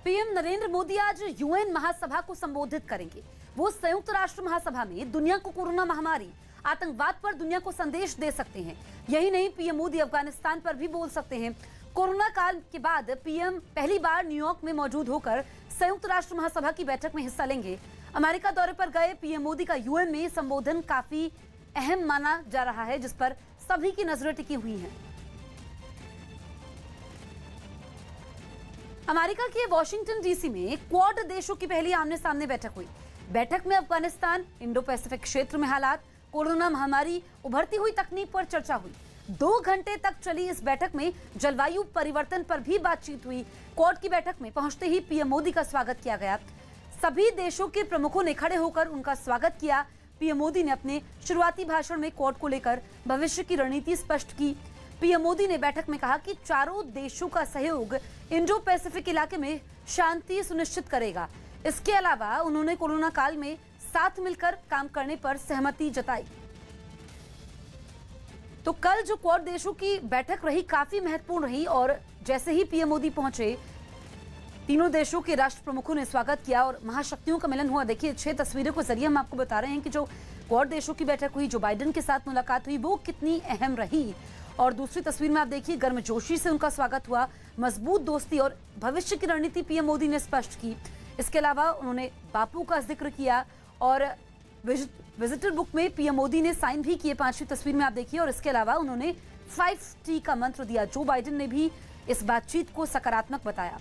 PM Narendra Modi आज UN महासभा को संबोधित करेंगे। वो संयुक्त राष्ट्र महासभा में दुनिया को कोरोना महामारी, आतंकवाद पर दुनिया को संदेश दे सकते हैं। यही नहीं, पीएम मोदी अफगानिस्तान पर भी बोल सकते हैं। कोरोना काल के बाद पीएम पहली बार न्यूयॉर्क में मौजूद होकर संयुक्त राष्ट्र महासभा की बैठक में हिस्सा लेंगे। अमेरिका दौरे पर गए पीएम मोदी का यूएन में संबोधन काफी अहम माना जा रहा है, जिस पर सभी की नजरें टिकी हुई हैं। अमेरिका के वॉशिंगटन डीसी में क्वाड देशों की पहली आमने सामने बैठक हुई। बैठक में अफगानिस्तान, इंडो पैसिफिक क्षेत्र में हालात, कोरोना महामारी, उभरती हुई तकनीक पर चर्चा हुई। 2 घंटे तक चली इस बैठक में जलवायु परिवर्तन पर भी बातचीत हुई। क्वाड की बैठक में पहुंचते ही पीएम मोदी का स्वागत किया गया। सभी देशों के प्रमुखों ने खड़े होकर उनका स्वागत किया। पीएम मोदी ने अपने शुरुआती भाषण में क्वाड को लेकर भविष्य की रणनीति स्पष्ट की। पीएम मोदी ने बैठक में कहा कि चारों देशों का सहयोग इंडो पैसिफिक इलाके में शांति सुनिश्चित करेगा। इसके अलावा उन्होंने कोरोना काल में साथ मिलकर काम करने पर सहमति जताई। तो कल जो क्वाड देशों की बैठक रही काफी महत्वपूर्ण रही और जैसे ही पीएम मोदी पहुंचे, तीनों देशों के राष्ट्र प्रमुखों ने स्वागत किया और महाशक्तियों का मिलन हुआ। देखिए, 6 तस्वीरों के जरिए हम आपको बता रहे हैं कि जो क्वाड देशों की बैठक हुई, जो बाइडेन के साथ मुलाकात हुई, वो कितनी अहम रही। और दूसरी तस्वीर में आप देखिए, गर्मजोशी से उनका स्वागत हुआ। मजबूत दोस्ती और भविष्य की रणनीति पीएम मोदी ने स्पष्ट की। इसके अलावा उन्होंने बापू का जिक्र किया और विजिटर बुक में पीएम मोदी ने साइन भी किए। 5वीं तस्वीर में आप देखिए। और इसके अलावा उन्होंने 5T का मंत्र दिया। जो बाइडेन ने भी इस बातचीत को सकारात्मक बताया।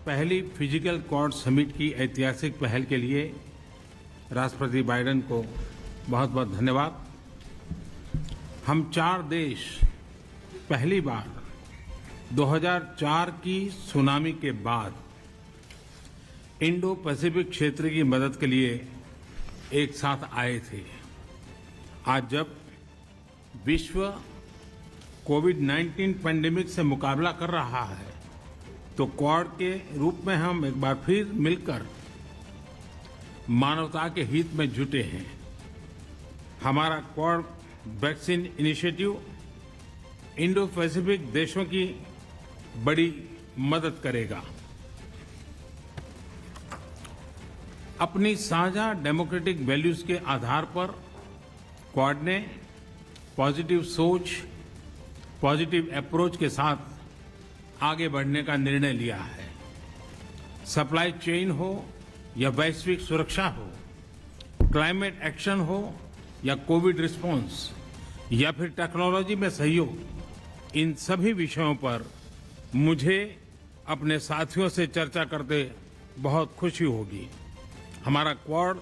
पहली फिजिकल क्वाड समिट की ऐतिहासिक पहल के लिए राष्ट्रपति बाइडेन को बहुत बहुत धन्यवाद। हम 4 देश पहली बार 2004 की सुनामी के बाद इंडो पैसिफिक क्षेत्र की मदद के लिए एक साथ आए थे। आज जब विश्व कोविड-19 पैंडेमिक से मुकाबला कर रहा है, तो क्वाड के रूप में हम एक बार फिर मिलकर मानवता के हित में जुटे हैं। हमारा quad vaccine initiative Indo Pacific देशों की बड़ी मदद करेगा। अपनी साझा डेमोक्रेटिक वैल्यूज के आधार पर क्वाड ने पॉजिटिव सोच, पॉजिटिव अप्रोच के साथ आगे बढ़ने का निर्णय लिया है। सप्लाई चेन हो या वैश्विक सुरक्षा हो, क्लाइमेट एक्शन हो या कोविड रिस्पांस या फिर टेक्नोलॉजी में सहयोग, इन सभी विषयों पर मुझे अपने साथियों से चर्चा करते बहुत खुशी होगी। हमारा क्वाड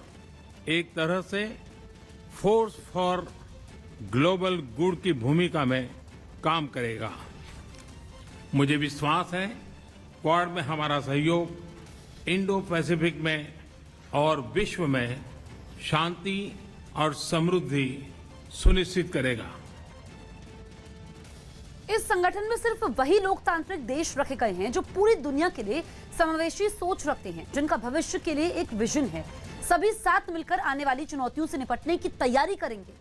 एक तरह से फोर्स फॉर ग्लोबल गुड की भूमिका में काम करेगा। मुझे विश्वास है क्वाड में हमारा सहयोग इंडो पैसिफिक में और विश्व में शांति और समृद्धि सुनिश्चित करेगा। इस संगठन में सिर्फ वही लोकतांत्रिक देश रखे गए हैं जो पूरी दुनिया के लिए समावेशी सोच रखते हैं, जिनका भविष्य के लिए एक विजन है। सभी साथ मिलकर आने वाली चुनौतियों से निपटने की तैयारी करेंगे।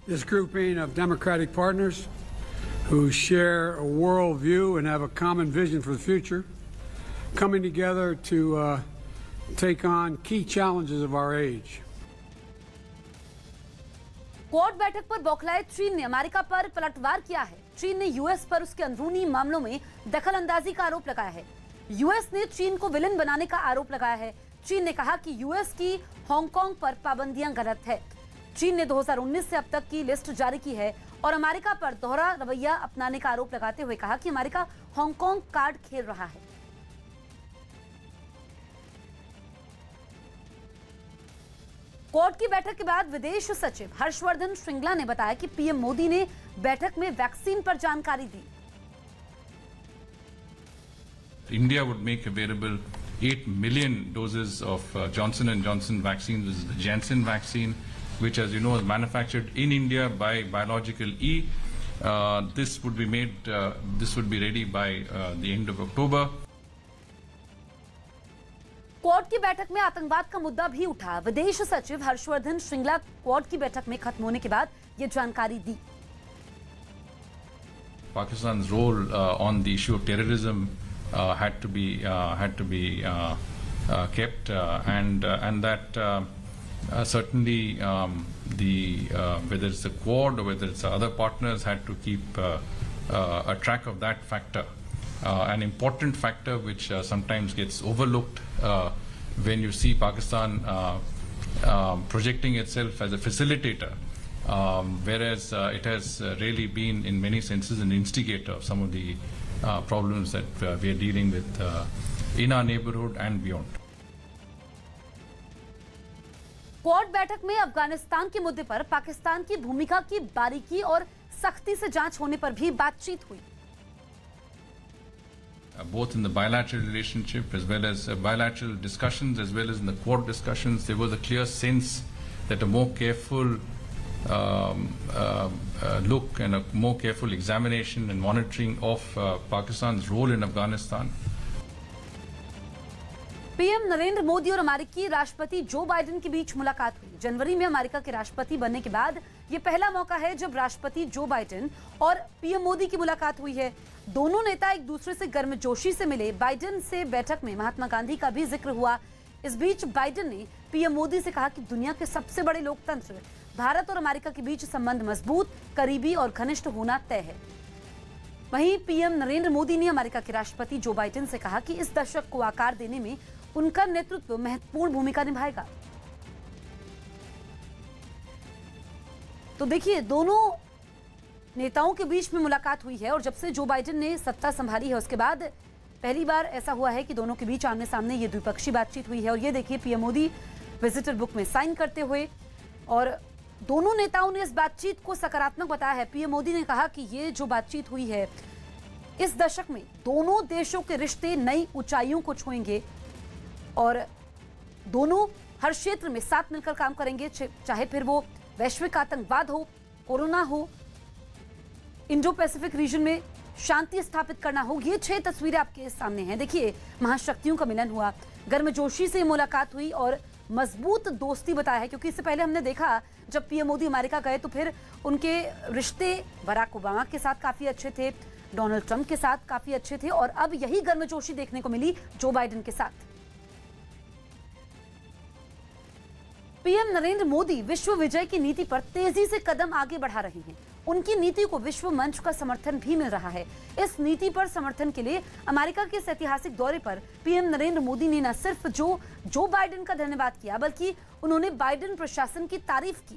This grouping of democratic partners who share a world view and have a common vision for the future, coming together to take on key challenges of our age. Quad बैठक पर बौखलाए चीन ने अमेरिका पर पलटवार किया है। चीन ने यूएस पर उसके अंदरूनी मामलों में दखल अंदाजी का आरोप लगाया है। यूएस ने चीन को विलेन बनाने का आरोप लगाया है। चीन ने कहा कि यूएस की हांगकांग पर पाबंदियां गलत है। चीन ने 2019 से अब तक की लिस्ट जारी की है और अमेरिका पर दोहरा रवैया अपनाने का आरोप लगाते हुए कहा कि अमेरिका हांगकांग कार्ड खेल रहा है। क्वाड की बैठक के बाद विदेश सचिव हर्षवर्धन श्रृंगला ने बताया कि पीएम मोदी ने बैठक में वैक्सीन पर जानकारी दी। India would make available 8 million doses of Johnson & Johnson vaccine. This is the Janssen vaccine, which, as you know, is manufactured in India by Biological E. This would be ready by the end of October. Quad की बैठक में आतंकवाद का मुद्दा भी उठा। विदेश सचिव हर्षवर्धन श्रृंगला क्वाड की बैठक में खत्म होने के बाद ये जानकारी दी। Pakistan's role on the issue of terrorism had to be kept, and that certainly whether it's the Quad or whether it's other partners had to keep a track of that factor, an important factor which sometimes gets overlooked when you see Pakistan projecting itself as a facilitator, whereas it has really been in many senses an instigator of some of the problems that we are dealing with in our neighborhood and beyond. Quad बैठक में अफगानिस्तान के मुद्दे पर पाकिस्तान की भूमिका की बारीकी और सख्ती से जांच होने पर भी बातचीत हुई। Both in the bilateral relationship as well as bilateral discussions as well as in the Quad discussions, there was a clear sense that a more careful look and a more careful examination and monitoring of Pakistan's role in Afghanistan. PM Narendra Modi और अमेरिकी राष्ट्रपति Joe Biden के बीच मुलाकात हुई। जनवरी में America के राष्ट्रपति बनने के बाद ये पहला मौका है जब राष्ट्रपति जो बाइडेन और पीएम मोदी की मुलाकात हुई है। दोनों नेता एक दूसरे से गर्मजोशी से मिले। बाइडेन से बैठक में महात्मा गांधी का भी जिक्र हुआ। इस बीच बाइडेन ने पीएम मोदी से कहा कि दुनिया के सबसे बड़े लोकतंत्र भारत और अमेरिका के बीच संबंध मजबूत, करीबी और घनिष्ठ होना तय है। वहीं पीएम नरेंद्र मोदी ने अमेरिका के राष्ट्रपति जो बाइडेन से कहा कि इस दशक को आकार देने में उनका नेतृत्व महत्वपूर्ण भूमिका निभाएगा। तो देखिए, दोनों नेताओं के बीच में मुलाकात हुई है और जब से जो बाइडेन ने सत्ता संभाली है उसके बाद पहली बार ऐसा हुआ है कि दोनों के बीच आमने सामने ये द्विपक्षीय बातचीत हुई है। और ये देखिए, पीएम मोदी विजिटर बुक में साइन करते हुए, और दोनों नेताओं ने इस बातचीत को सकारात्मक बताया है। पीएम मोदी ने कहा कि ये जो बातचीत हुई है इस दशक में दोनों देशों के रिश्ते नई ऊंचाइयों को छुएंगे और दोनों हर क्षेत्र में साथ मिलकर काम करेंगे, चाहे फिर वो वैश्विक आतंकवाद हो, कोरोना हो, इंडो पैसिफिक रीजन में शांति स्थापित करना हो। ये 6 तस्वीरें आपके सामने हैं। देखिए, महाशक्तियों का मिलन हुआ, गर्मजोशी से मुलाकात हुई और मजबूत दोस्ती बताया है। क्योंकि इससे पहले हमने देखा जब पीएम मोदी अमेरिका गए तो फिर उनके रिश्ते बराक ओबामा के साथ काफी अच्छे थे, डोनाल्ड ट्रंप के साथ काफी अच्छे थे, और अब यही गर्मजोशी देखने को मिली जो बाइडेन के साथ। पीएम नरेंद्र मोदी विश्व विजय की नीति पर तेजी से कदम आगे बढ़ा रहे हैं। उनकी नीति को विश्व मंच का समर्थन भी मिल रहा है। इस नीति पर समर्थन के लिए अमेरिका के इस ऐतिहासिक दौरे पर पीएम नरेंद्र मोदी ने न सिर्फ जो बाइडेन का धन्यवाद किया, बल्कि उन्होंने बाइडेन प्रशासन की तारीफ की।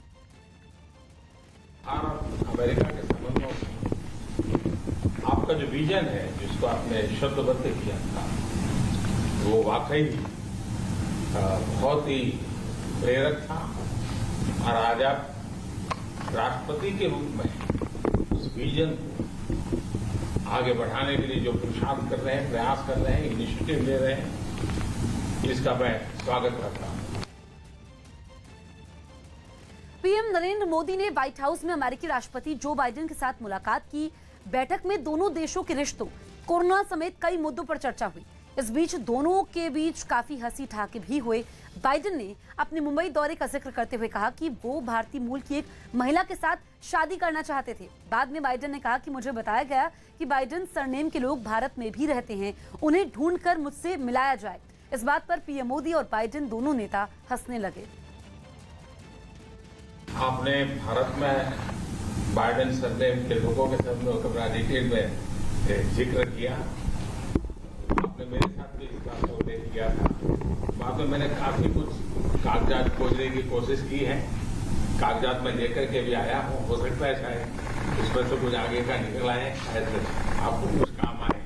भारत अमेरिका के संबंधों में आपका जो विजन है, जिसको आपने शब्दबद्ध किया था, वो वाकई बहुत ही प्रेरक था। और आज आप राष्ट्रपति के रूप में उस विजन को आगे बढ़ाने के लिए जो पुरुषार्थ कर रहे हैं, प्रयास कर रहे हैं, इनिशिएटिव ले रहे हैं, इसका मैं स्वागत करता हूं। पीएम नरेंद्र मोदी ने व्हाइट हाउस में अमेरिकी राष्ट्रपति जो बाइडेन के साथ मुलाकात की। बैठक में दोनों देशों के रिश्तों, कोरोना समेत कई मुद्दों पर चर्चा हुई। इस बीच दोनों के बीच काफी हंसी ठहाके भी हुए। बाइडेन ने अपने मुंबई दौरे का जिक्र करते हुए कहा कि वो भारतीय मूल की एक महिला के साथ शादी करना चाहते थे। बाद में बाइडेन ने कहा कि मुझे बताया गया कि बाइडेन सरनेम के लोग भारत में भी रहते हैं, उन्हें ढूंढकर मुझसे मिलाया जाए। इस बात पर पीएम मोदी और बाइडेन दोनों नेता हंसने लगे। आपने भारत में बाइडेन सरनेम के लोगों के साथ बड़ा डिटेल में जिक्र किया। आपने मेरे साथ भी इस बात का उल्लेख किया था। बाद में मैंने काफी कुछ कागजात खोजने की कोशिश की है, कागजात में लेकर के भी आया हूँ। हो सकता है शायद उसमें तो कुछ आगे का निकल आए, शायद आपको कुछ काम आए।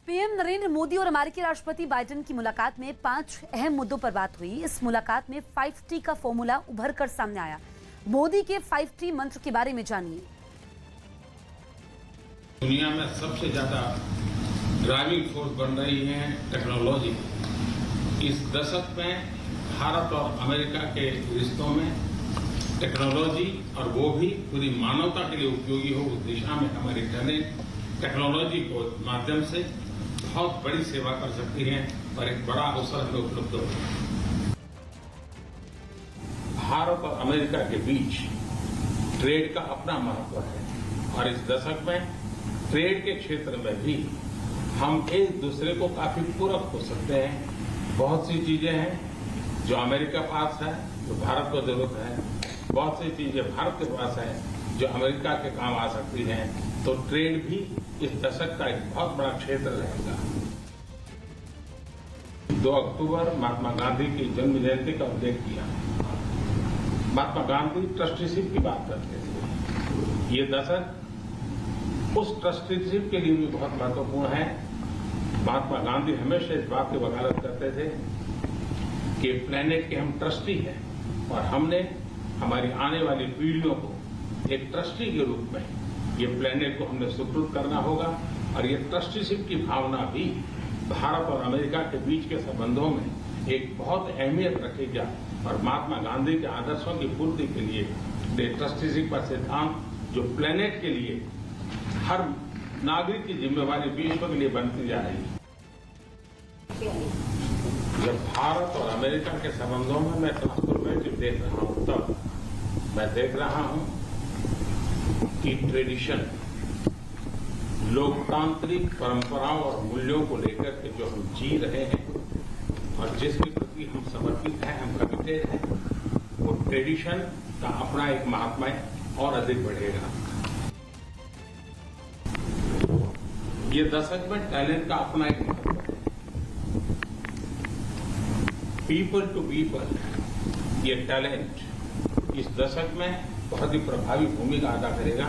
पीएम नरेंद्र मोदी और अमेरिकी राष्ट्रपति बाइडेन की मुलाकात में 5 अहम मुद्दों पर बात हुई। इस मुलाकात में 5T का फॉर्मूला उभर कर सामने आया। मोदी के 5T मंत्र के बारे में जानिए। दुनिया में सबसे ज्यादा ड्राइविंग फोर्स बन रही है टेक्नोलॉजी। इस दशक में भारत और अमेरिका के रिश्तों में टेक्नोलॉजी, और वो भी पूरी मानवता के लिए उपयोगी हो, उस दिशा में हमारी टेक्नोलॉजी को माध्यम से बहुत बड़ी सेवा कर सकती है और एक बड़ा अवसर हमें उपलब्ध होगा। भारत और अमेरिका के बीच ट्रेड का अपना महत्व है और इस दशक में ट्रेड के क्षेत्र में भी हम एक दूसरे को काफी पूरक हो सकते हैं। बहुत सी चीजें हैं जो अमेरिका पास है, जो भारत को जरूरत है। बहुत सी चीजें भारत के पास है जो अमेरिका के काम आ सकती हैं। तो ट्रेड भी इस दशक का एक बहुत बड़ा क्षेत्र रहेगा। 2 अक्टूबर महात्मा गांधी की जन्म जयंती का उल्लेख किया। महात्मा गांधी ट्रस्टीशिप की बात करते थे। ये दशक उस ट्रस्टीशिप के लिए भी बहुत महत्वपूर्ण है। महात्मा गांधी हमेशा इस बात की वकालत करते थे कि प्लेनेट के हम ट्रस्टी हैं और हमने हमारी आने वाली पीढ़ियों को एक ट्रस्टी के रूप में ये प्लेनेट को हमने सुपुर्द करना होगा। और ये ट्रस्टीशिप की भावना भी भारत और अमेरिका के बीच के संबंधों में एक बहुत अहमियत रखेगा। और महात्मा गांधी के आदर्शों की पूर्ति के लिए ये ट्रस्टीशिप का सिद्धांत जो प्लेनेट के लिए हर नागरिक की जिम्मेवारी विश्व के लिए बनती जा रही है। जब भारत और अमेरिका के संबंधों में मैं ट्रांसफॉर्मेटिव देख रहा हूं, तब मैं देख रहा हूं कि ट्रेडिशन, लोकतांत्रिक परंपराओं और मूल्यों को लेकर के जो हम जी रहे हैं और जिसके प्रति हम समर्पित हैं, हम कमिटेड हैं, वो ट्रेडिशन का अपना एक महात्मा और अधिक बढ़ेगा। ये दशक में टैलेंट का अपना एक महत्व है। पीपल टू पीपल, ये टैलेंट इस दशक में बहुत ही प्रभावी भूमिका अदा करेगा।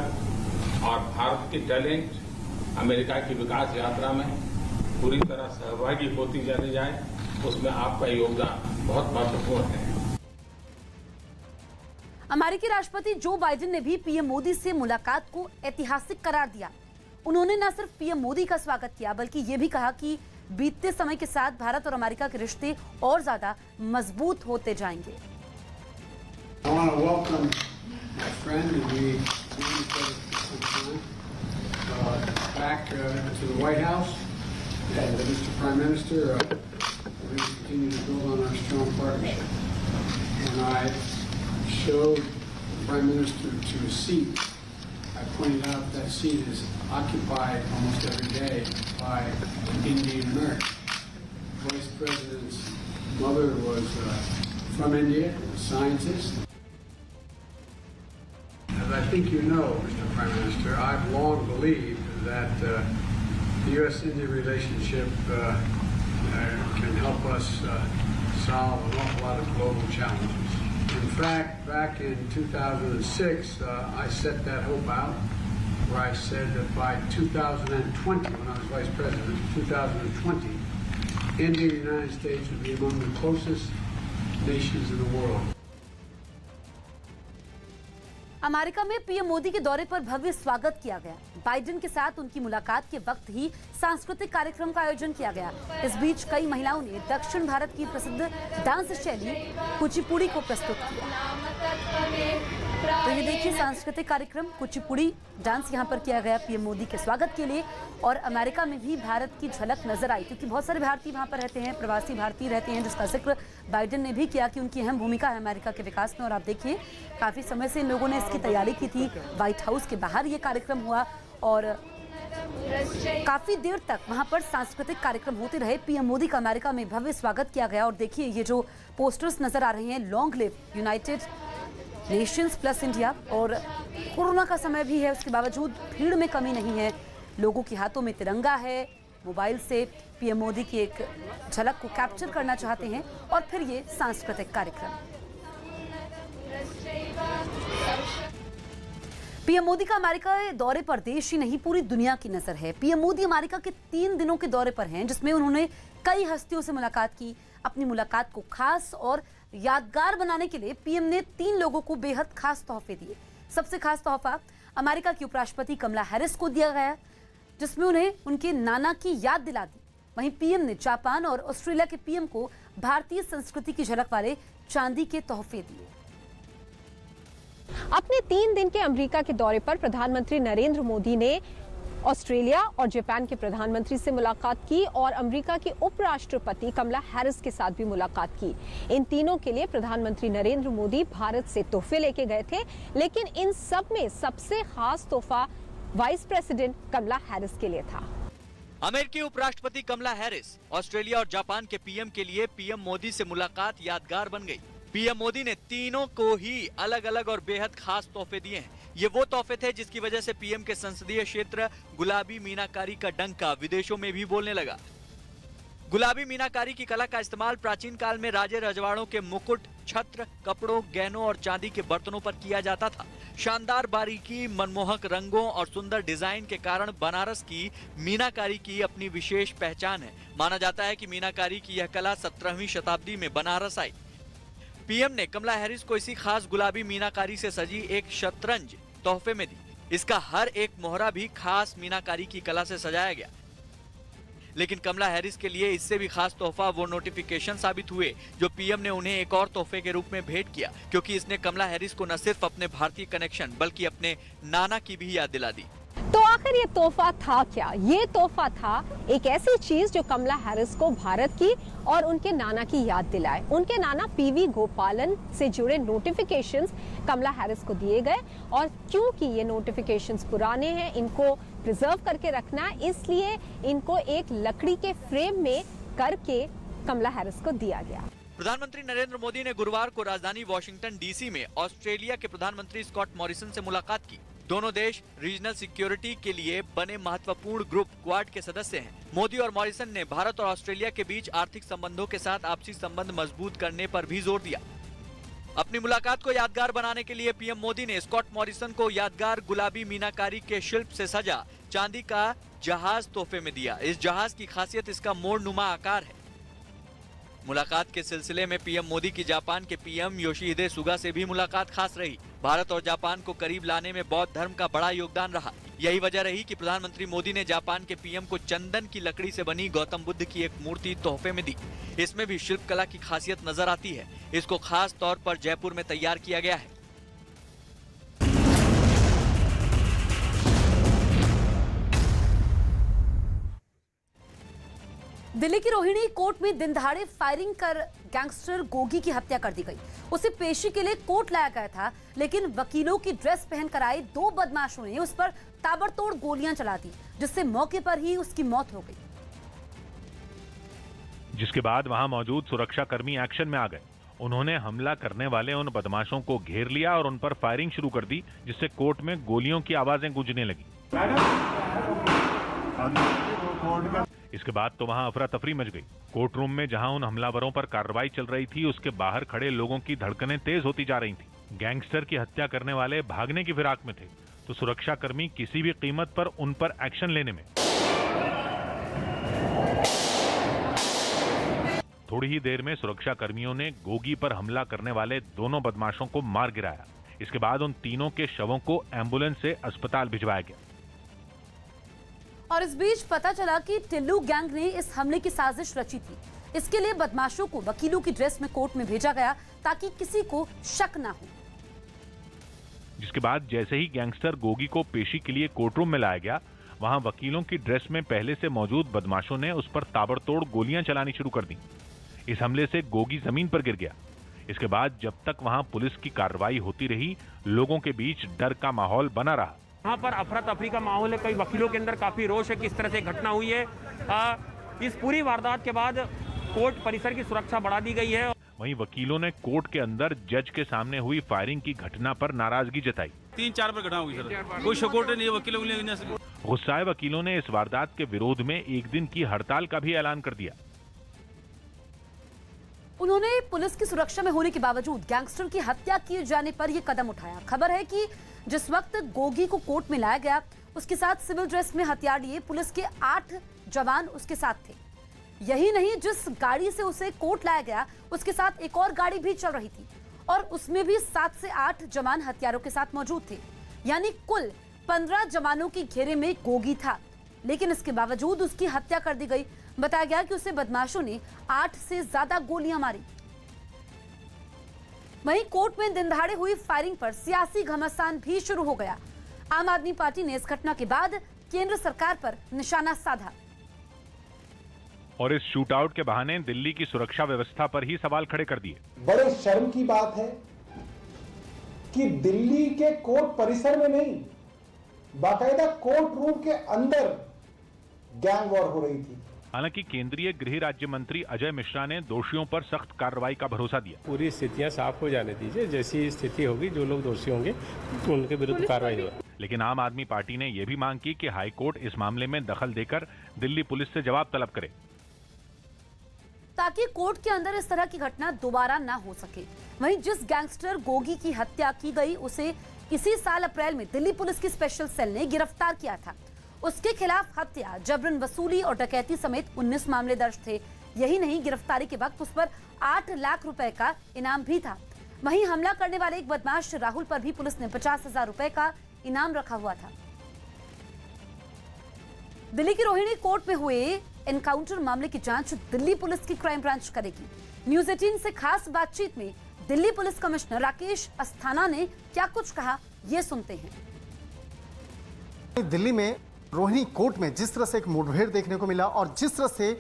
और भारत के टैलेंट अमेरिका की विकास यात्रा में पूरी तरह सहभागी होती चली जाए, उसमें आपका योगदान बहुत महत्वपूर्ण है। अमेरिकी राष्ट्रपति जो बाइडेन ने भी पीएम मोदी से मुलाकात को ऐतिहासिक करार दिया। उन्होंने न सिर्फ पीएम मोदी का स्वागत किया, बल्कि ये भी कहा कि बीतते समय के साथ भारत और अमेरिका के रिश्ते और ज्यादा मजबूत होते जाएंगे। I want to welcome my friend and we known each other for some time back to the White House. And Mr. Prime Minister, we're going to continue to build on our strong partnership. When I showed the Prime Minister to a seat, I pointed out that seat is occupied almost every day by Indian Americans. The Vice President's mother was from India, a scientist. As I think you know, Mr. Prime Minister, I've long believed that the U.S.-India relationship can help us solve an awful lot of global challenges. In fact, back in 2006, I set that hope out, where I said that by 2020, when I was Vice President, 2020, India and the United States would be among the closest nations in the world. America में PM Modi के दौरे पर भव्य स्वागत किया गया। Biden के साथ उनकी मुलाकात के वक्त ही सांस्कृतिक कार्यक्रम का आयोजन किया गया। इस बीच कई महिलाओं ने दक्षिण भारत की प्रसिद्ध डांस शैली कुचिपुड़ी को प्रस्तुत किया। तो ये देखिए सांस्कृतिक कार्यक्रम कुचिपुड़ी डांस यहाँ पर किया गया पीएम मोदी के स्वागत के लिए। और अमेरिका में भी भारत की झलक नजर आई, क्योंकि बहुत सारे भारतीय वहाँ पर रहते हैं, प्रवासी भारतीय रहते हैं, जिसका जिक्र बाइडेन ने भी किया कि उनकी अहम भूमिका है अमेरिका के विकास में। और आप देखिए काफी समय से इन लोगों ने इसकी तैयारी की थी। व्हाइट हाउस के बाहर ये कार्यक्रम हुआ और काफी देर तक वहां पर सांस्कृतिक कार्यक्रम होते रहे। पीएम मोदी का अमेरिका में भव्य स्वागत किया गया। और देखिए ये जो पोस्टर्स नजर आ रहे हैं, long live United Nations plus India. और कोरोना का समय भी है, उसके बावजूद भीड़ में कमी नहीं है। लोगों के हाथों में तिरंगा है, मोबाइल से पीएम मोदी की एक झलक को कैप्चर करना चाहते हैं। और फिर ये सांस्कृतिक कार्यक्रम। पीएम मोदी का अमेरिका दौरे पर देश ही नहीं पूरी दुनिया की नजर है। पीएम मोदी अमेरिका के 3 दिनों के दौरे पर हैं, जिसमें उन्होंने कई हस्तियों से मुलाकात की। अपनी मुलाकात को खास और यादगार बनाने के लिए पीएम ने 3 लोगों को बेहद खास तोहफे दिए। सबसे खास तोहफा अमेरिका की उपराष्ट्रपति कमला हैरिस को दिया गया, जिसमें उन्हें उनके नाना की याद दिला दी। वहीं पीएम ने जापान और ऑस्ट्रेलिया के पीएम को भारतीय संस्कृति की झलक वाले चांदी के तोहफे दिए। अपने 3 दिन के अमेरिका के दौरे पर प्रधानमंत्री नरेंद्र मोदी ने ऑस्ट्रेलिया और जापान के प्रधानमंत्री से मुलाकात की और अमेरिका की उपराष्ट्रपति कमला हैरिस के साथ भी मुलाकात की। इन तीनों के लिए प्रधानमंत्री नरेंद्र मोदी भारत से तोहफे लेके गए थे, लेकिन इन सब में सबसे खास तोहफा वाइस प्रेसिडेंट कमला हैरिस के लिए था। अमेरिकी उपराष्ट्रपति कमला हैरिस ऑस्ट्रेलिया और जापान के पीएम के लिए पीएम मोदी से मुलाकात यादगार बन गई। पीएम मोदी ने तीनों को ही अलग अलग और बेहद खास तोहफे दिए हैं। ये वो तोहफे थे जिसकी वजह से पीएम के संसदीय क्षेत्र गुलाबी मीनाकारी का डंका विदेशों में भी बोलने लगा। गुलाबी मीनाकारी की कला का इस्तेमाल प्राचीन काल में राजे रजवाड़ों के मुकुट, छत्र, कपड़ों, गहनों और चांदी के बर्तनों पर किया जाता था। शानदार बारीकी, मनमोहक रंगों और सुंदर डिजाइन के कारण बनारस की मीनाकारी की अपनी विशेष पहचान है। माना जाता है कि मीनाकारी की यह कला 17वीं शताब्दी में बनारस आई। पीएम ने कमला हैरिस को इसी खास गुलाबी मीनाकारी से सजी एक शतरंज तोहफे में दी। इसका हर एक मोहरा भी खास मीनाकारी की कला से सजाया गया। लेकिन कमला हैरिस के लिए इससे भी खास तोहफा वो नोटिफिकेशन साबित हुए जो पीएम ने उन्हें एक और तोहफे के रूप में भेंट किया, क्योंकि इसने कमला हैरिस को न सिर्फ अपने भारतीय कनेक्शन बल्कि अपने नाना की भी याद दिला दी। तो आखिर ये तोहफा था क्या? ये तोहफा था एक ऐसी चीज जो कमला हैरिस को भारत की और उनके नाना की याद दिलाए। उनके नाना पीवी गोपालन से जुड़े नोटिफिकेशंस कमला हैरिस को दिए गए और क्योंकि ये नोटिफिकेशंस पुराने हैं, इनको प्रिजर्व करके रखना है, इसलिए इनको एक लकड़ी के फ्रेम में करके कमला हैरिस को दिया गया। प्रधानमंत्री नरेंद्र मोदी ने गुरुवार को राजधानी वॉशिंगटन डीसी में ऑस्ट्रेलिया के प्रधानमंत्री स्कॉट मॉरिसन से मुलाकात की। दोनों देश रीजनल सिक्योरिटी के लिए बने महत्वपूर्ण ग्रुप क्वाड के सदस्य हैं। मोदी और मॉरिसन ने भारत और ऑस्ट्रेलिया के बीच आर्थिक संबंधों के साथ आपसी संबंध मजबूत करने पर भी जोर दिया। अपनी मुलाकात को यादगार बनाने के लिए पीएम मोदी ने स्कॉट मॉरिसन को यादगार गुलाबी मीनाकारी के शिल्प से सजा चांदी का जहाज तोहफे में दिया। इस जहाज की खासियत इसका मोड़नुमा आकार है। मुलाकात के सिलसिले में पीएम मोदी की जापान के पीएम योशिहिदे सुगा से भी मुलाकात खास रही। भारत और जापान को करीब लाने में बौद्ध धर्म का बड़ा योगदान रहा। यही वजह रही कि प्रधानमंत्री मोदी ने जापान के पीएम को चंदन की लकड़ी से बनी गौतम बुद्ध की एक मूर्ति तोहफे में दी। इसमें भी शिल्प कला की खासियत नजर आती है। इसको खास तौर पर जयपुर में तैयार किया गया है। दिल्ली की रोहिणी कोर्ट में दिनदहाड़े फायरिंग कर गैंगस्टर गोगी की हत्या कर दी गई। उसे पेशी के लिए कोर्ट लाया गया था, लेकिन वकीलों की ड्रेस पहनकर आए दो बदमाशों ने उस पर ताबड़तोड़ गोलियां चला दी, जिससे मौके पर ही उसकी मौत हो गई। जिसके बाद वहां मौजूद सुरक्षाकर्मी एक्शन में आ गए। उन्होंने हमला करने वाले उन बदमाशों को घेर लिया और उन पर फायरिंग शुरू कर दी, जिससे कोर्ट में गोलियों की आवाजें गूंजने लगी। इसके बाद तो वहां अफरा तफरी मच गई। कोर्ट रूम में जहां उन हमलावरों पर कार्रवाई चल रही थी, उसके बाहर खड़े लोगों की धड़कनें तेज होती जा रही थी। गैंगस्टर की हत्या करने वाले भागने की फिराक में थे, तो सुरक्षाकर्मी किसी भी कीमत पर उन पर एक्शन लेने में। थोड़ी ही देर में सुरक्षाकर्मियों ने गोगी पर हमला करने वाले दोनों बदमाशों को मार गिराया। इसके बाद उन तीनों के शवों को एम्बुलेंस से अस्पताल भिजवाया गया। और इस बीच पता चला कि टिल्लू गैंग ने इस हमले की साजिश रची थी। इसके लिए बदमाशों को वकीलों की ड्रेस में कोर्ट में भेजा गया ताकि किसी को शक ना हो। जिसके बाद जैसे ही गैंगस्टर गोगी को पेशी के लिए कोर्टरूम में लाया गया, वहां वकीलों की ड्रेस में पहले से मौजूद बदमाशों ने उस पर ताबड़तोड़ गोलियां चलानी शुरू कर दी। इस हमले से गोगी जमीन पर गिर गया। इसके बाद जब तक वहां पुलिस की कार्रवाई होती रही, लोगों के बीच डर का माहौल बना रहा। यहाँ पर अफरा तफरी का माहौल है। कई वकीलों के अंदर काफी रोष है, किस तरह से घटना हुई है। इस पूरी वारदात के बाद कोर्ट परिसर की सुरक्षा बढ़ा दी गई है। वहीं वकीलों ने कोर्ट के अंदर जज के सामने हुई फायरिंग की घटना पर नाराजगी जताई। 3-4 पर घटना हुई सर, कोई सपोर्ट नहीं है वकीलों के लिए। गुस्साए वकीलों ने इस वारदात के विरोध में एक दिन की हड़ताल का भी ऐलान कर दिया। उन्होंने पुलिस की सुरक्षा में होने के बावजूद गैंगस्टर की हत्या किए जाने पर यह कदम उठाया। खबर है कि जिस वक्त गोगी को कोर्ट में लाया गया, उसके साथ सिविल ड्रेस में हथियार लिए पुलिस के 8 जवान उसके साथ थे। यही नहीं, जिस गाड़ी से उसे कोर्ट लाया गया, उसके साथ एक और गाड़ी भी चल रही थी और उसमें भी 7 से 8 जवान हथियारों के साथ मौजूद थे। यानी कुल 15 जवानों की घेरे में गोगी था, लेकिन इसके बावजूद उसकी हत्या कर दी गई। बताया गया कि उसे बदमाशों ने 8 से ज्यादा गोलियां मारी। वहीं कोर्ट में दिनदहाड़े हुई फायरिंग पर सियासी घमासान भी शुरू हो गया। आम आदमी पार्टी ने इस घटना के बाद केंद्र सरकार पर निशाना साधा। और इस शूटआउट के बहाने दिल्ली की सुरक्षा व्यवस्था पर ही सवाल खड़े कर दिए। बड़े शर्म की बात है कि दिल्ली के कोर्ट परिसर में नहीं, बाकायदा कोर्ट रूम के अंदर गैंग वॉर हो रही थी। हालांकि केंद्रीय गृह राज्य मंत्री अजय मिश्रा ने दोषियों पर सख्त कार्रवाई का भरोसा दिया। पूरी स्थितियां साफ हो जाने दीजिए, जैसी स्थिति होगी जो लोग दोषी होंगे उनके विरुद्ध कार्रवाई होगी। लेकिन आम आदमी पार्टी ने यह भी मांग की कि हाईकोर्ट इस मामले में दखल देकर दिल्ली पुलिस से जवाब तलब करे, ताकि कोर्ट के अंदर इस तरह की घटना दोबारा ना हो सके। वहीं जिस गैंगस्टर गोगी की हत्या की गई उसे इसी साल अप्रैल में दिल्ली पुलिस की स्पेशल सेल ने गिरफ्तार किया था। उसके खिलाफ हत्या, जबरन वसूली और डकैती समेत 19 मामले दर्ज थे। यही नहीं, गिरफ्तारी के वक्त उस पर 8 लाख रुपए का इनाम भी था। वहीं हमला करने वाले एक बदमाश राहुल पर भी पुलिस ने 50,000 रुपए का इनाम रखा हुआ था। दिल्ली की रोहिणी कोर्ट में हुए एनकाउंटर मामले की जांच दिल्ली पुलिस की क्राइम ब्रांच करेगी। न्यूज 18 से खास बातचीत में दिल्ली पुलिस कमिश्नर राकेश अस्थाना ने क्या कुछ कहा, ये सुनते हैं। दिल्ली में रोहिणी कोर्ट में जिस तरह से एक मुठभेड़ देखने को मिला और जिस तरह से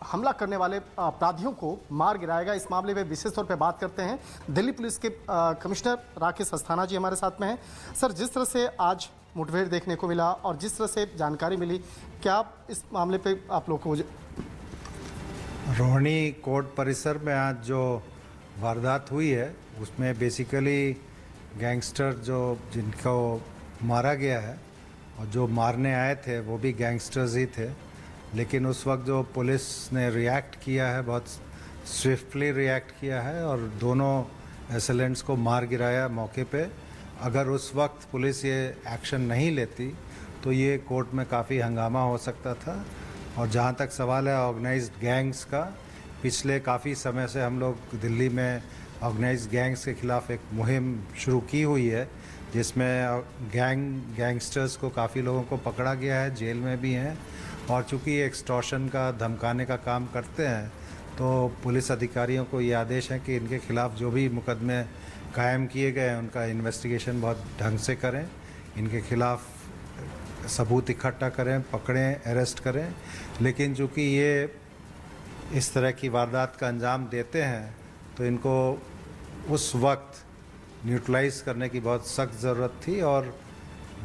हमला करने वाले अपराधियों को मार गिराएगा, इस मामले में विशेष तौर पे बात करते हैं। दिल्ली पुलिस के कमिश्नर राकेश अस्थाना जी हमारे साथ में हैं। सर, जिस तरह से आज मुठभेड़ देखने को मिला और जिस तरह से जानकारी मिली, क्या इस मामले पे आप लोग को? रोहिणी कोर्ट परिसर में आज जो वारदात हुई है उसमें बेसिकली गैंगस्टर जिनको मारा गया है और जो मारने आए थे वो भी गैंगस्टर्स ही थे। लेकिन उस वक्त जो पुलिस ने रिएक्ट किया है, बहुत स्विफ्टली रिएक्ट किया है और दोनों एसेलेंट्स को मार गिराया मौके पे। अगर उस वक्त पुलिस ये एक्शन नहीं लेती तो ये कोर्ट में काफ़ी हंगामा हो सकता था। और जहाँ तक सवाल है ऑर्गेनाइज्ड गैंग्स का, पिछले काफ़ी समय से हम लोग दिल्ली में ऑर्गेनाइज्ड गैंग्स के खिलाफ एक मुहिम शुरू की हुई है, जिसमें गैंगस्टर्स को काफ़ी लोगों को पकड़ा गया है, जेल में भी हैं। और चूँकि एक्सटॉर्शन का, धमकाने का काम करते हैं, तो पुलिस अधिकारियों को ये आदेश है कि इनके खिलाफ जो भी मुकदमे कायम किए गए हैं उनका इन्वेस्टिगेशन बहुत ढंग से करें, इनके खिलाफ सबूत इकट्ठा करें, पकड़ें, अरेस्ट करें। लेकिन चूँकि ये इस तरह की वारदात का अंजाम देते हैं तो इनको उस वक्त न्यूट्रलाइज करने की बहुत सख्त ज़रूरत थी। और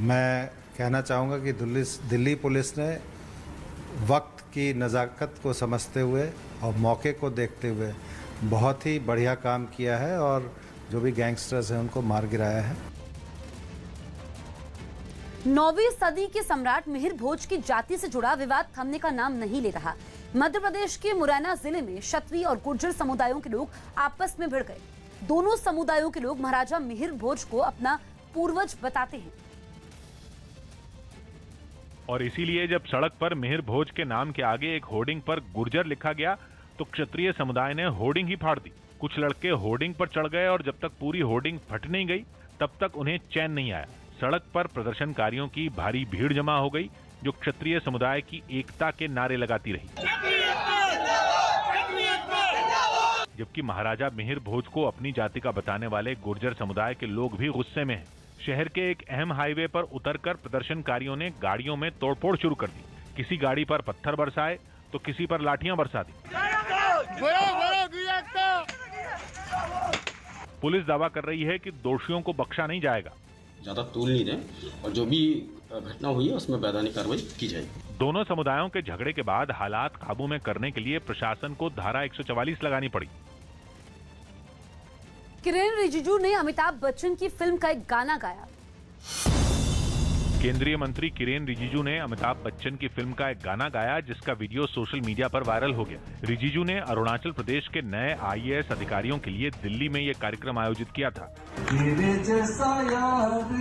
मैं कहना चाहूँगा कि दिल्ली पुलिस ने वक्त की नज़ाकत को समझते हुए और मौके को देखते हुए बहुत ही बढ़िया काम किया है और जो भी गैंगस्टर्स हैं उनको मार गिराया है। 9वीं सदी के सम्राट मिहिर भोज की जाति से जुड़ा विवाद थमने का नाम नहीं ले रहा। मध्य प्रदेश के मुरैना जिले में क्षत्रिय और गुर्जर समुदायों के लोग आपस में भिड़ गए। दोनों समुदायों के लोग महाराजा मिहिर भोज को अपना पूर्वज बताते हैं और इसीलिए जब सड़क पर मिहिर भोज के नाम के आगे एक होर्डिंग पर गुर्जर लिखा गया तो क्षत्रिय समुदाय ने होर्डिंग ही फाड़ दी। कुछ लड़के होर्डिंग पर चढ़ गए और जब तक पूरी होर्डिंग फट नहीं गई तब तक उन्हें चैन नहीं आया। सड़क पर प्रदर्शनकारियों की भारी भीड़ जमा हो गई जो क्षत्रिय समुदाय की एकता के नारे लगाती रही, जबकि महाराजा मिहिर भोज को अपनी जाति का बताने वाले गुर्जर समुदाय के लोग भी गुस्से में हैं। शहर के एक अहम हाईवे पर उतरकर प्रदर्शनकारियों ने गाड़ियों में तोड़फोड़ शुरू कर दी। किसी गाड़ी पर पत्थर बरसाए तो किसी पर लाठियां बरसा दी। पुलिस दावा कर रही है कि दोषियों को बख्शा नहीं जाएगा। ज्यादा तूल नहीं दें और जो भी घटना हुई है उसमें वैधानिक कार्रवाई की जाएगी। दोनों समुदायों के झगड़े के बाद हालात काबू में करने के लिए प्रशासन को धारा 144 लगानी पड़ी। किरेन रिजिजू ने अमिताभ बच्चन की फिल्म का एक गाना गाया। केंद्रीय मंत्री किरेन रिजिजू ने अमिताभ बच्चन की फिल्म का एक गाना गाया जिसका वीडियो सोशल मीडिया पर वायरल हो गया। रिजिजू ने अरुणाचल प्रदेश के नए IAS अधिकारियों के लिए दिल्ली में यह कार्यक्रम आयोजित किया था। तेरे जैसा यार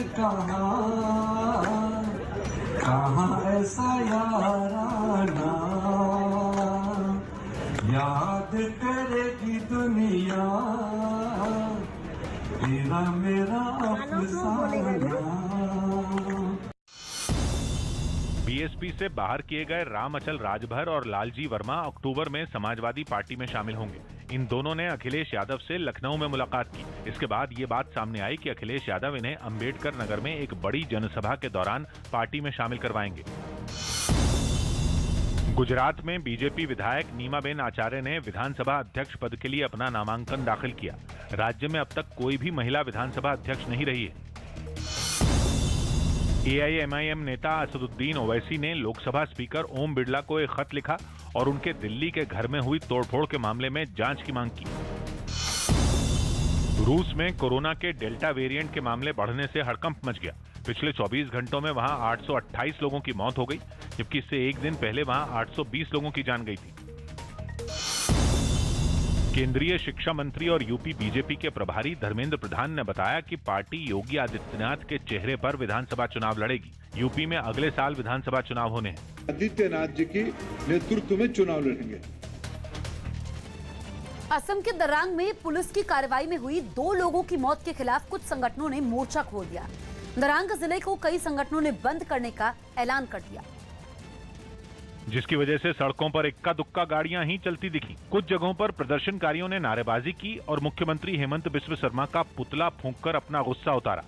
कहाँ ऐसा याराना, याद करेगी दुनिया तेरा मेरा अफसाना। बीएसपी से बाहर किए गए राम अचल राजभर और लालजी वर्मा अक्टूबर में समाजवादी पार्टी में शामिल होंगे। इन दोनों ने अखिलेश यादव से लखनऊ में मुलाकात की। इसके बाद ये बात सामने आई कि अखिलेश यादव इन्हें अंबेडकर नगर में एक बड़ी जनसभा के दौरान पार्टी में शामिल करवाएंगे। गुजरात में बीजेपी विधायक नीमाबेन आचार्य ने विधानसभा अध्यक्ष पद के लिए अपना नामांकन दाखिल किया। राज्य में अब तक कोई भी महिला विधानसभा अध्यक्ष नहीं रही है। एआईएमआईएम नेता असदुद्दीन ओवैसी ने लोकसभा स्पीकर ओम बिरला को एक खत लिखा और उनके दिल्ली के घर में हुई तोड़फोड़ के मामले में जांच की मांग की। रूस में कोरोना के डेल्टा वेरिएंट के मामले बढ़ने से हड़कंप मच गया। पिछले 24 घंटों में वहां 828 लोगों की मौत हो गई, जबकि इससे एक दिन पहले वहां 820 लोगों की जान गई थी। केंद्रीय शिक्षा मंत्री और यूपी बीजेपी के प्रभारी धर्मेंद्र प्रधान ने बताया कि पार्टी योगी आदित्यनाथ के चेहरे पर विधानसभा चुनाव लड़ेगी। यूपी में अगले साल विधानसभा चुनाव होने हैं। आदित्यनाथ जी की नेतृत्व में चुनाव लड़ेंगे। असम के दरांग में पुलिस की कार्रवाई में हुई 2 लोगों की मौत के खिलाफ कुछ संगठनों ने मोर्चा खोल दिया। दरांग जिले को कई संगठनों ने बंद करने का ऐलान कर दिया, जिसकी वजह से सड़कों पर इक्का दुक्का गाड़ियां ही चलती दिखी। कुछ जगहों पर प्रदर्शनकारियों ने नारेबाजी की और मुख्यमंत्री हेमंत बिस्व शर्मा का पुतला फूंककर अपना गुस्सा उतारा।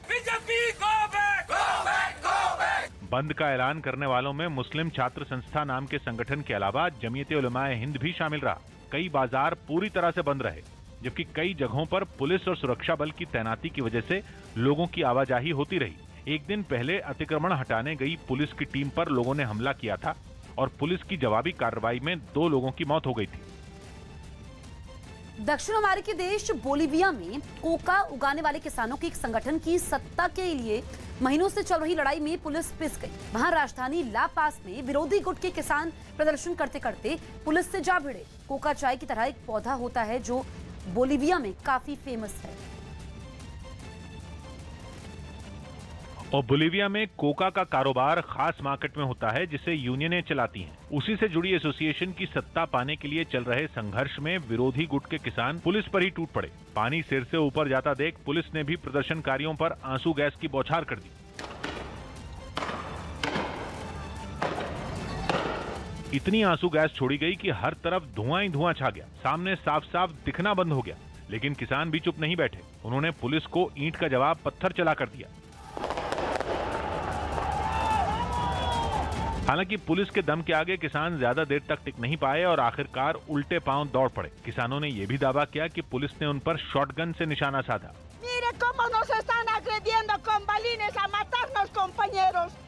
बंद का ऐलान करने वालों में मुस्लिम छात्र संस्था नाम के संगठन के अलावा जमीयत उलमाए हिंद भी शामिल रहा। कई बाजार पूरी तरह से बंद रहे, जबकि कई जगहों पर पुलिस और सुरक्षा बल की तैनाती की वजह से लोगों की आवाजाही होती रही। एक दिन पहले अतिक्रमण हटाने गई पुलिस की टीम पर लोगों ने हमला किया था और पुलिस की जवाबी कार्रवाई में 2 लोगों की मौत हो गई थी। दक्षिण अमेरिकी देश बोलीविया में कोका उगाने वाले किसानों के एक संगठन की सत्ता के लिए महीनों से चल रही लड़ाई में पुलिस पिस गई। वहां राजधानी ला पास में विरोधी गुट के किसान प्रदर्शन करते करते पुलिस से जा भिड़े। कोका चाय की तरह एक पौधा होता है जो बोलीविया में काफी फेमस है। और बोलीविया में कोका का कारोबार खास मार्केट में होता है जिसे यूनियनें चलाती हैं। उसी से जुड़ी एसोसिएशन की सत्ता पाने के लिए चल रहे संघर्ष में विरोधी गुट के किसान पुलिस पर ही टूट पड़े। पानी सिर से ऊपर जाता देख पुलिस ने भी प्रदर्शनकारियों पर आंसू गैस की बौछार कर दी। इतनी आंसू गैस छोड़ी गई कि हर तरफ धुआं ही धुआं छा गया। सामने साफ साफ दिखना बंद हो गया, लेकिन किसान भी चुप नहीं बैठे। उन्होंने पुलिस को ईंट का जवाब पत्थर चला कर दिया। हालांकि पुलिस के दम के आगे किसान ज्यादा देर तक टिक नहीं पाए और आखिरकार उल्टे पांव दौड़ पड़े। किसानों ने यह भी दावा किया कि पुलिस ने उन पर शॉटगन से निशाना साधा।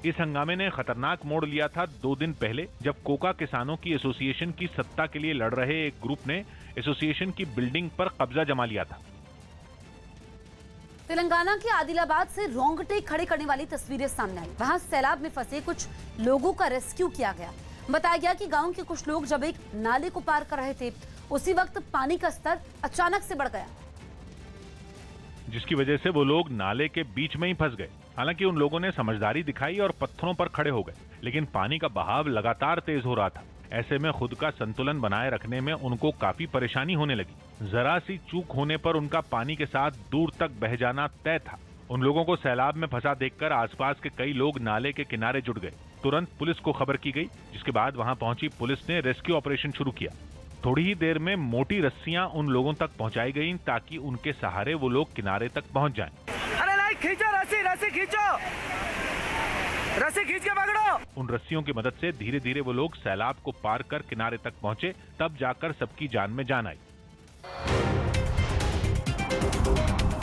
इस हंगामे ने खतरनाक मोड़ लिया था 2 दिन पहले, जब कोका किसानों की एसोसिएशन की सत्ता के लिए लड़ रहे एक ग्रुप ने एसोसिएशन की बिल्डिंग पर कब्जा जमा लिया था। तेलंगाना के आदिलाबाद से रोंगटे खड़े करने वाली तस्वीरें सामने आई। वहां सैलाब में फंसे कुछ लोगों का रेस्क्यू किया गया। बताया गया कि गांव के कुछ लोग जब एक नाले को पार कर रहे थे, उसी वक्त पानी का स्तर अचानक से बढ़ गया, जिसकी वजह से वो लोग नाले के बीच में ही फंस गए। हालांकि उन लोगों ने समझदारी दिखाई और पत्थरों पर खड़े हो गए, लेकिन पानी का बहाव लगातार तेज हो रहा था। ऐसे में खुद का संतुलन बनाए रखने में उनको काफी परेशानी होने लगी। जरा सी चूक होने पर उनका पानी के साथ दूर तक बह जाना तय था। उन लोगों को सैलाब में फंसा देखकर आसपास के कई लोग नाले के किनारे जुट गए। तुरंत पुलिस को खबर की गई, जिसके बाद वहां पहुंची पुलिस ने रेस्क्यू ऑपरेशन शुरू किया। थोड़ी ही देर में मोटी रस्सियां उन लोगों तक पहुंचाई गईं ताकि उनके सहारे वो लोग किनारे तक पहुंच जाएं। अरे नहीं, खींचो रस्सी खींचो, रस्सी खींच के पकड़ो। उन रस्सियों की मदद से धीरे धीरे वो लोग सैलाब को पार कर किनारे तक पहुंचे, तब जाकर सबकी जान में जान आई।